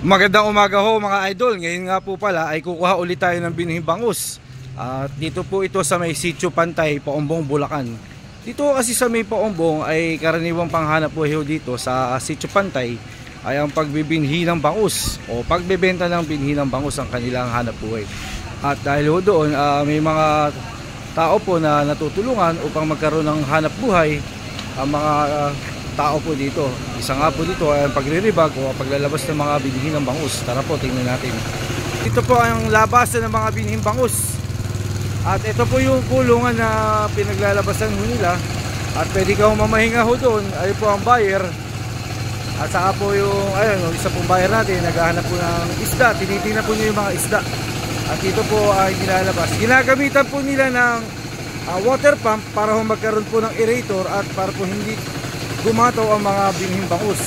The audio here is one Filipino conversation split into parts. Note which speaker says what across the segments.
Speaker 1: Magandang umaga ho mga idol. Ngayon nga po pala ay kukuha ulit tayo ng binhing bangus. At dito po ito sa may Sitio Pantay, Paumbong, Bulacan. Dito kasi sa may Paumbong ay karaniwang panghanap buhay dito sa Sitio Pantay ay ang pagbibinhi ng bangus o pagbebenta ng binhi ng bangus ang kanilang hanap buhay. At dahil ho doon may mga tao po na natutulungan upang magkaroon ng hanap buhay ang mga tao po dito. Isa nga po dito ay ang pagriribag o paglalabas ng mga binhi ng bangus. Tara po, tingnan natin. Ito po ang labasan ng mga binhing bangus. At ito po yung kulungan na pinaglalabasan ho nila. At pwede ka mamahinga ho doon. Ayun po ang buyer. At saka po yung, ayun, isa pong buyer natin, naghahanap po ng isda. Tinitingnan po niyo yung mga isda. At ito po ay nilalabas. Ginagamitan po nila ng water pump para ho magkaroon po ng aerator at para po hindi gumataw ang mga binhing bangus.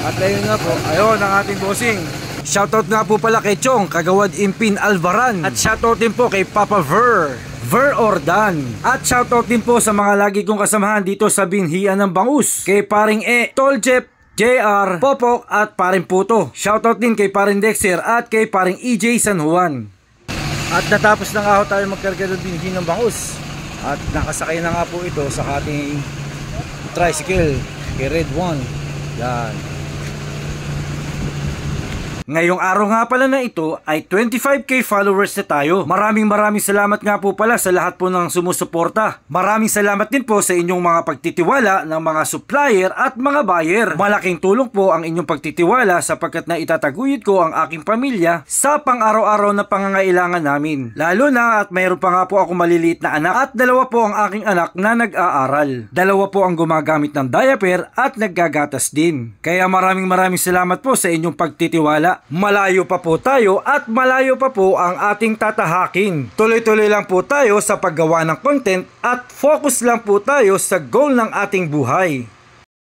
Speaker 1: At ayun nga po, ayun ang ating bossing. Shoutout nga po pala kay Chong Kagawad Impin Alvaran. At shoutout din po kay Papa Ver Ordan. At shoutout din po sa mga lagi kong kasamahan dito sa binhian ng bangus. Kay Paring Tol Jeff, JR, Popok at Paring Puto. Shoutout din kay Paring Dexter at kay Paring EJ San Juan. At natapos na nga ho tayo magkarga ng binhi ng bangus. At nakasakay na nga po ito sa ating tricycle kay Red One. Yan. Ngayong araw nga pala na ito ay 25k followers na tayo. Maraming salamat nga po pala sa lahat po ng sumusuporta. Maraming salamat din po sa inyong mga pagtitiwala ng mga supplier at mga buyer. Malaking tulong po ang inyong pagtitiwala sapagkat na itataguyod ko ang aking pamilya sa pang-araw-araw na pangangailangan namin. Lalo na at mayroon pa nga po ako maliliit na anak at dalawa po ang aking anak na nag-aaral. Dalawa po ang gumagamit ng diaper at naggagatas din. Kaya maraming salamat po sa inyong pagtitiwala. Malayo pa po tayo at malayo pa po ang ating tatahakin. Tuloy-tuloy lang po tayo sa paggawa ng content at focus lang po tayo sa goal ng ating buhay.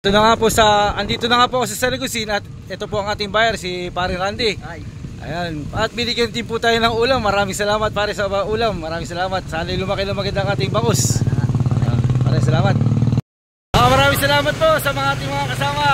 Speaker 1: Andito na nga po ako sa Saragusin at ito po ang ating buyer, si Pare Randy. Ayan, at binigyan din po tayo ng ulam. Maraming salamat pare sa ulam. Maraming salamat. Sana lumaki na magandang ating bangus. Maraming salamat. Maraming salamat po sa mga ating mga kasama.